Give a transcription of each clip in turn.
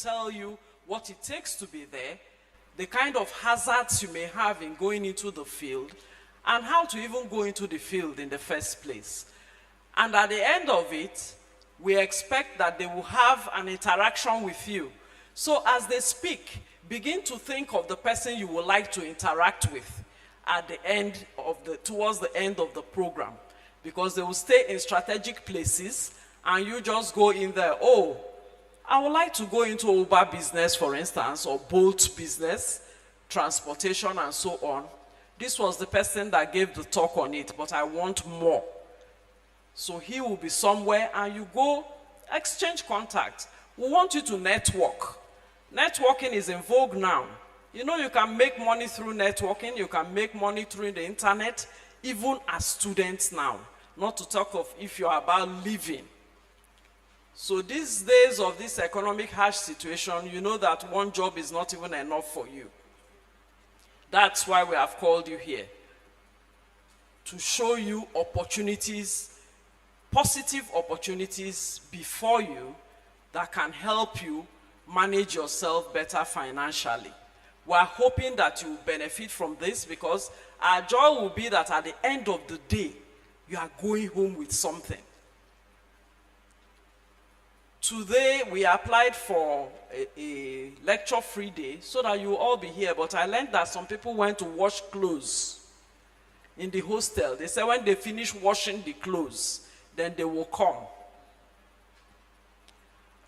tell you what it takes to be there, the kind of hazards you may have in going into the field, and how to even go into the field in the first place. And at the end of it, we expect that they will have an interaction with you. So as they speak, begin to think of the person you would like to interact with at the end of towards the end of the program. Because they will stay in strategic places and you just go in there, oh, I would like to go into Uber business, for instance, or Bolt business, transportation and so on. This was the person that gave the talk on it, but I want more. So he will be somewhere and you go exchange contact. We want you to network. Networking is in vogue now. You know, you can make money through networking, you can make money through the internet, even as students now. Not to talk of if you're about living. So these days of this economic harsh situation, you know that one job is not even enough for you. That's why we have called you here. To show you opportunities, positive opportunities before you that can help you manage yourself better financially. We are hoping that you will benefit from this because our joy will be that at the end of the day, you are going home with something. Today, we applied for a lecture-free day so that you will all be here, but I learned that some people went to wash clothes in the hostel. They said when they finish washing the clothes, then they will come.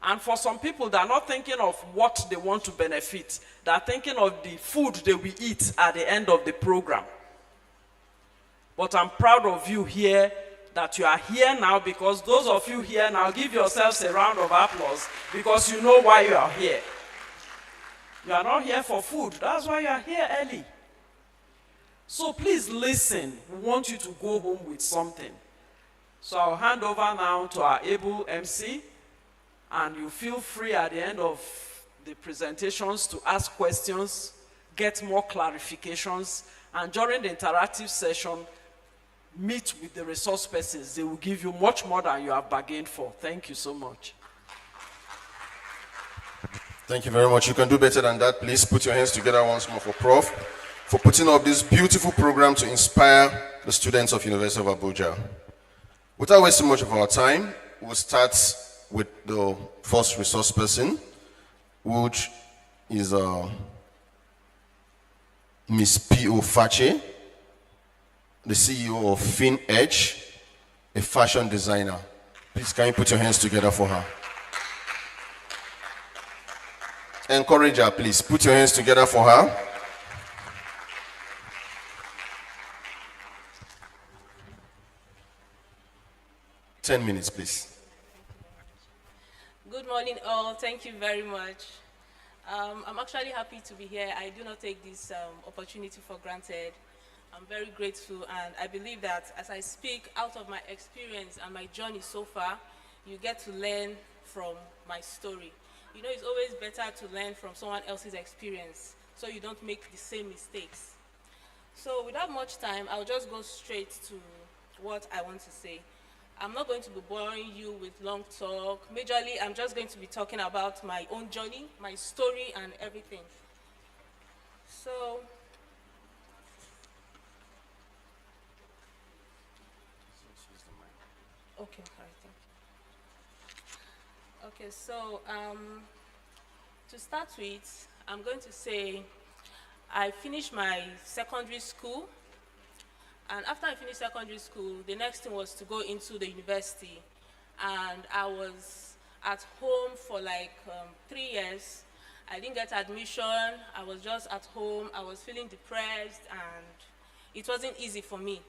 And for some people, they are not thinking of what they want to benefit. They are thinking of the food they will eat at the end of the program. But I'm proud of you here that you are here now, because those of you here now, give yourselves a round of applause because you know why you are here. You are not here for food. That's why you are here early. So please listen. We want you to go home with something. So I'll hand over now to our able MC, and you feel free at the end of the presentations to ask questions, get more clarifications, and during the interactive session, meet with the resource persons. They will give you much more than you have bargained for. Thank you so much. Thank you very much. You can do better than that. Please put your hands together once more for Prof. for putting up this beautiful program to inspire the students of University of Abuja. Without wasting much of our time, we'll start with the first resource person, which is Ms. P.O. Fache, the CEO of FinEdge, a fashion designer. Please, can you put your hands together for her? Encourage her, please. Put your hands together for her. Ten minutes, please. Good morning, all. Thank you very much. I'm actually happy to be here. I do not take this opportunity for granted. I'm very grateful, and I believe that as I speak out of my experience and my journey so far, you get to learn from my story. You know, it's always better to learn from someone else's experience so you don't make the same mistakes. So without much time, I'll just go straight to what I want to say. I'm not going to be boring you with long talk. Majorly, I'm just going to be talking about my own journey, my story, and everything. So, okay, all right, thank you. Okay, so to start with, I'm going to say I finished my secondary school. And after I finished secondary school, the next thing was to go into the university. And I was at home for like 3 years. I didn't get admission. I was just at home. I was feeling depressed, and it wasn't easy for me.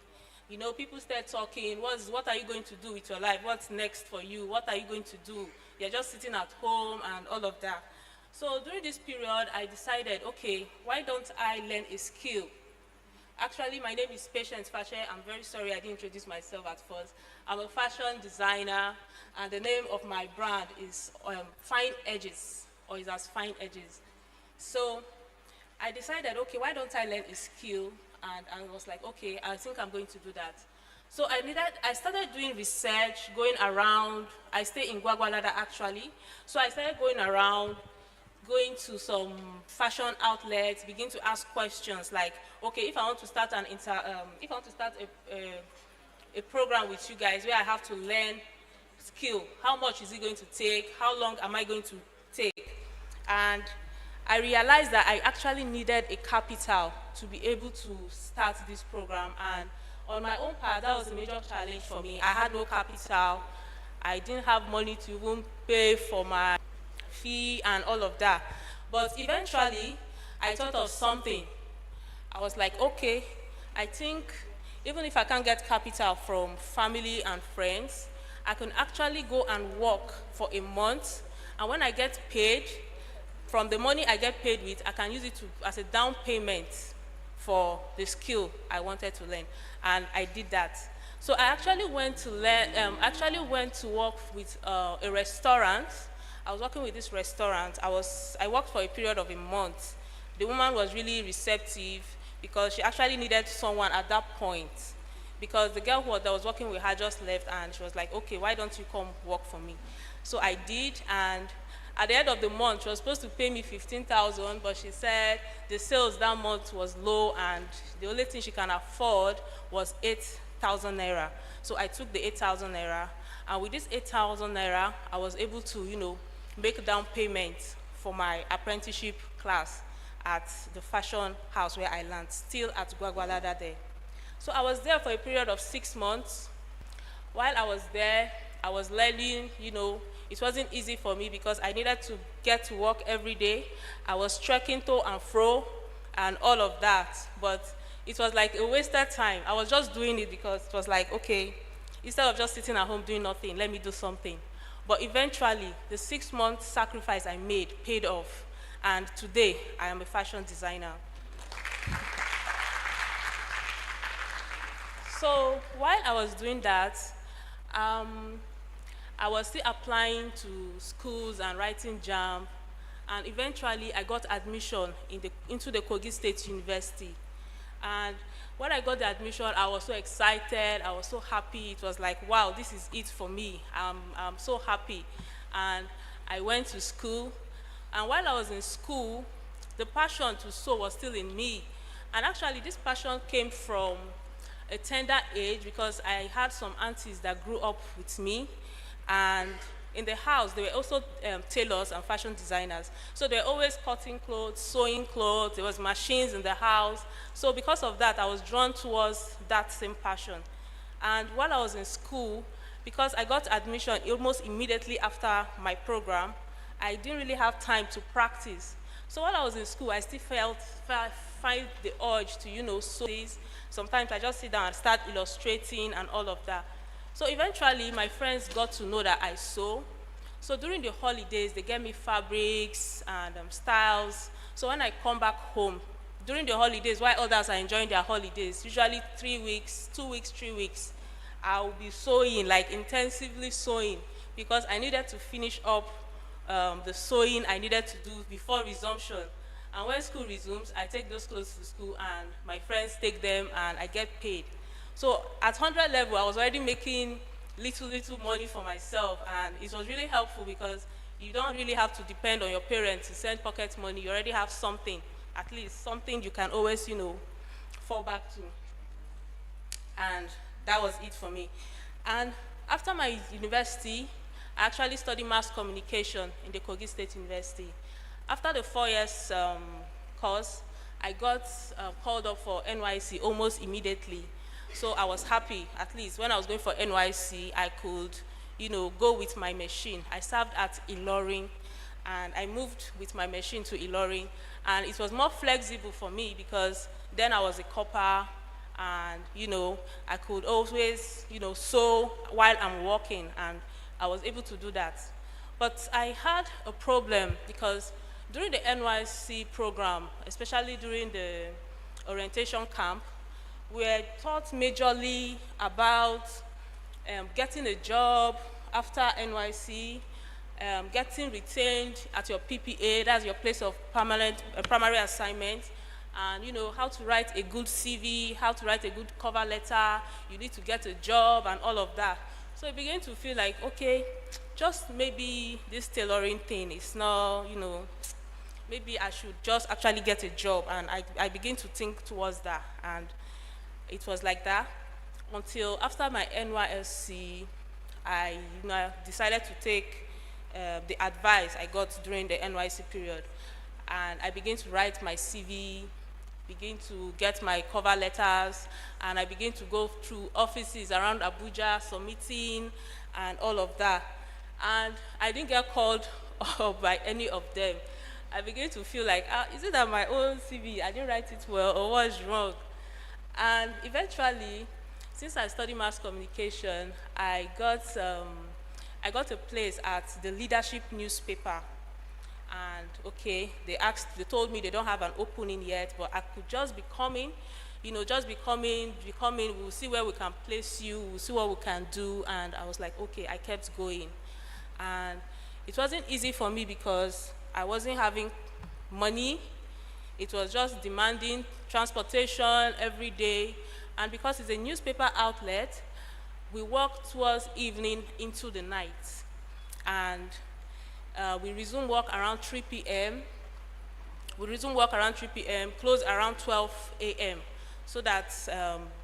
You know, people start talking, what are you going to do with your life? What's next for you? What are you going to do? You're just sitting at home and all of that. So during this period, I decided, okay, why don't I learn a skill? Actually, my name is Patience Fache. I'm very sorry I didn't introduce myself at first. I'm a fashion designer, and the name of my brand is Fine Edges, or is as Fine Edges. So I decided, okay, why don't I learn a skill? And I was like, okay, I think I'm going to do that. So I started doing research, going around. I stay in Gwagwalada actually. So I started going around, going to some fashion outlets, begin to ask questions like, okay, if I want to start a program with you guys where I have to learn skill, how much is it going to take? How long am I going to take? And I realized that I actually needed a capital to be able to start this program. And on my own part, that was a major challenge for me. I had no capital. I didn't have money to even pay for my fee and all of that. But eventually, I thought of something. I was like, okay, I think even if I can't get capital from family and friends, I can actually go and work for a month. And when I get paid, from the money I get paid with, I can use it as a down payment for the skill I wanted to learn. And I did that. So I actually went to work with a restaurant. I was working with this restaurant. I worked for a period of a month. The woman was really receptive because she actually needed someone at that point, because the girl that was working with her just left, and she was like, okay, why don't you come work for me? So I did, and at the end of the month, she was supposed to pay me 15,000, but she said the sales that month was low, and the only thing she can afford was 8,000 naira. So I took the 8,000 naira, and with this 8,000 naira, I was able to, make a down payment for my apprenticeship class at the fashion house where I learned, still at Gwagwalada there. So I was there for a period of 6 months. While I was there, I was learning, it wasn't easy for me because I needed to get to work every day. I was trekking to and fro and all of that, but it was like a wasted time. I was just doing it because it was like, okay, instead of just sitting at home doing nothing, let me do something. But eventually, the 6-month sacrifice I made paid off, and today I am a fashion designer. So while I was doing that, I was still applying to schools and writing JAMB, and eventually I got admission into the Kogi State University. And when I got the admission, I was so excited, I was so happy. It was like, wow, this is it for me. I'm so happy. And I went to school, and while I was in school, the passion to sew was still in me. And actually, this passion came from a tender age because I had some aunties that grew up with me, and in the house they were also tailors and fashion designers. So they were always cutting clothes, sewing clothes. There was machines in the house. So because of that, I was drawn towards that same passion. And while I was in school, because I got admission almost immediately after my program, I didn't really have time to practice. So while I was in school, I still find the urge to, sew this. Sometimes I just sit down and start illustrating and all of that. So eventually, my friends got to know that I sew. So during the holidays, they get me fabrics and styles. So when I come back home, during the holidays, while others are enjoying their holidays, usually 3 weeks, 2 weeks, 3 weeks, I'll be sewing, like intensively sewing, because I needed to finish up the sewing I needed to do before resumption. And when school resumes, I take those clothes to school, and my friends take them, and I get paid. So at 100 level, I was already making little money for myself, and it was really helpful because you don't really have to depend on your parents to send pocket money. You already have something, at least something you can always, fall back to. And that was it for me. And after my university, I actually studied mass communication in the Kogi State University. After the 4 years course, I got called up for NYC almost immediately. So I was happy. At least when I was going for NYC, I could, go with my machine. I served at Ilorin, and I moved with my machine to Ilorin. And it was more flexible for me because then I was a copper, and, I could always, sew while I'm working, and I was able to do that. But I had a problem because during the NYC program, especially during the orientation camp, we were taught majorly about getting a job after NYC, getting retained at your PPA, that's your place of primary assignment, and how to write a good CV, how to write a good cover letter, you need to get a job and all of that. So I began to feel like, okay, just maybe this tailoring thing is not, maybe I should just actually get a job, and I begin to think towards that, and it was like that until after my NYSC, I decided to take the advice I got during the NYSC period, and I began to write my CV, begin to get my cover letters, and I begin to go through offices around Abuja, submitting, and all of that. And I didn't get called by any of them. I began to feel like, is it that my own CV, I didn't write it well, or what's wrong? And eventually, since I studied mass communication, I got a place at the leadership newspaper. And okay, they told me they don't have an opening yet, but I could just be coming, just be coming, we'll see where we can place you, we'll see what we can do. And I was like, okay, I kept going. And it wasn't easy for me because I wasn't having money. It was just demanding transportation every day. And because it's a newspaper outlet, we work towards evening into the night. And we resume work around 3 p.m. Close around 12 a.m. so that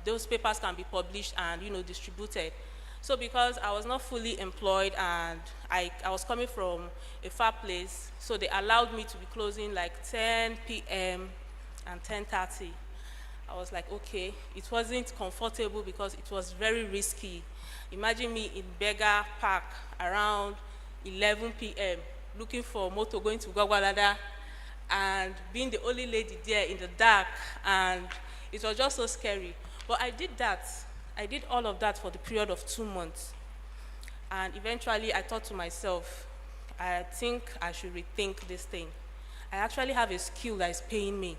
those papers can be published and distributed. So because I was not fully employed and I was coming from a far place, so they allowed me to be closing like 10 p.m. and 10:30. I was like, okay, it wasn't comfortable because it was very risky. Imagine me in Beggar Park around 11 p.m. looking for motor going to Gwagwalada and being the only lady there in the dark, and it was just so scary. But I did that. I did all of that for the period of 2 months. And eventually I thought to myself, I think I should rethink this thing. I actually have a skill that is paying me,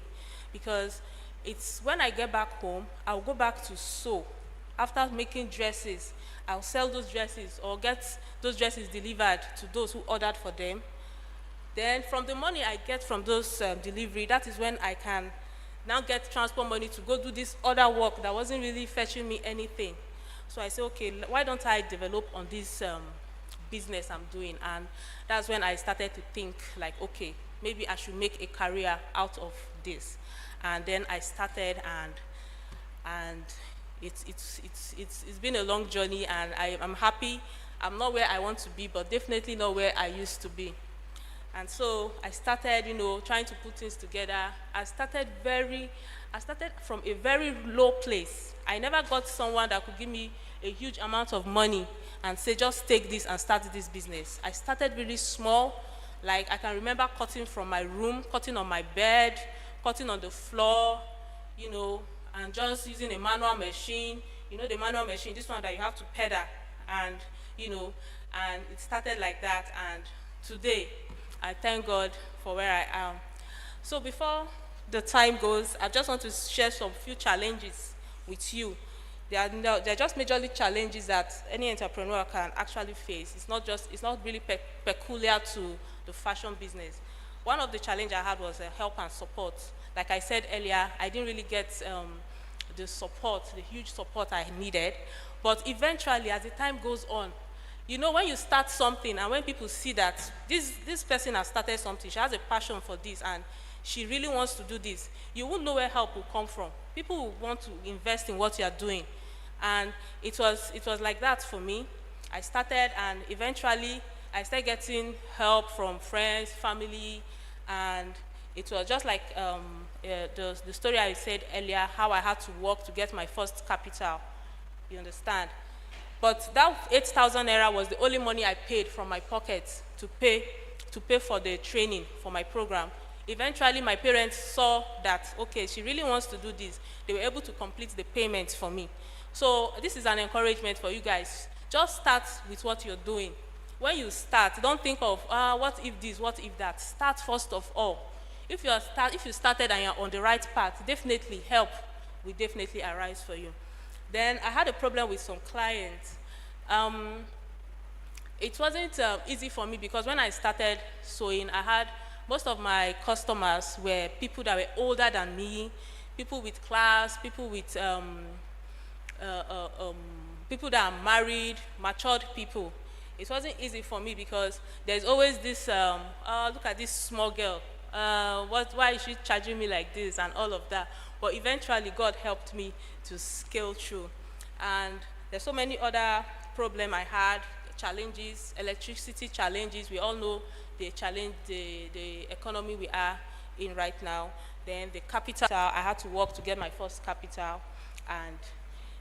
because it's when I get back home, I'll go back to sew. After making dresses, I'll sell those dresses or get those dresses delivered to those who ordered for them. Then from the money I get from those delivery, that is when I can now get transport money to go do this other work that wasn't really fetching me anything. So I said, okay, why don't I develop on this business I'm doing? And that's when I started to think like, okay, maybe I should make a career out of this. And then I started, and it's been a long journey, and I'm happy. I'm not where I want to be, but definitely not where I used to be. And so I started, trying to put things together. I started from a very low place. I never got someone that could give me a huge amount of money and say, just take this and start this business. I started really small. Like, I can remember cutting from my room, cutting on my bed, cutting on the floor, and just using a manual machine. The manual machine, this one that you have to pedal, and, and it started like that. And today, I thank God for where I am. So before the time goes, I just want to share some few challenges with you. They are just majorly challenges that any entrepreneur can actually face. It's not really peculiar to the fashion business. One of the challenges I had was help and support. Like I said earlier, I didn't really get the huge support I needed. But eventually, as the time goes on, when you start something and when people see that this person has started something, she has a passion for this and she really wants to do this, you won't know where help will come from. People will want to invest in what you are doing. And it was like that for me. I started, and eventually I started getting help from friends, family, and it was just like the story I said earlier, how I had to work to get my first capital. You understand? But that 8,000 naira was the only money I paid from my pocket to pay for the training for my program. Eventually, my parents saw that, okay, she really wants to do this. They were able to complete the payments for me. So this is an encouragement for you guys. Just start with what you're doing. When you start, don't think of, what if this, what if that. Start first of all. If you started and you're on the right path, definitely help will definitely arise for you. Then I had a problem with some clients. It wasn't easy for me because when I started sewing, I had most of my customers were people that were older than me, people with class, people with people that are married, matured people. It wasn't easy for me because there's always this, look at this small girl. why is she charging me like this and all of that? But eventually, God helped me to scale through. And there's so many other problems I had, challenges, electricity challenges. We all know the challenge, the economy we are in right now. Then the capital, I had to work to get my first capital, and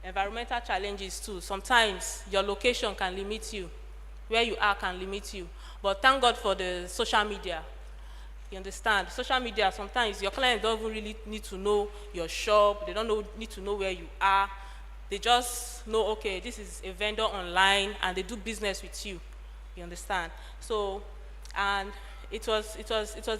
environmental challenges too. Sometimes your location can limit you, where you are can limit you. But thank God for the social media. You understand? Social media, sometimes your clients don't even really need to know your shop. They don't need to know where you are. They just know, okay, this is a vendor online, and they do business with you. You understand? So, and it was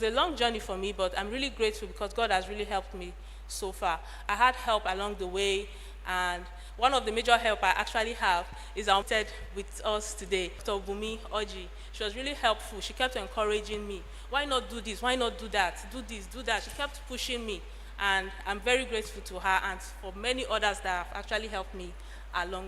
a long journey for me, but I'm really grateful because God has really helped me so far. I had help along the way, and one of the major help I actually have is I'm with us today, Dr. Bumi Oji. She was really helpful. She kept encouraging me. Why not do this? Why not do that? Do this, do that. She kept pushing me, and I'm very grateful to her and for many others that have actually helped me along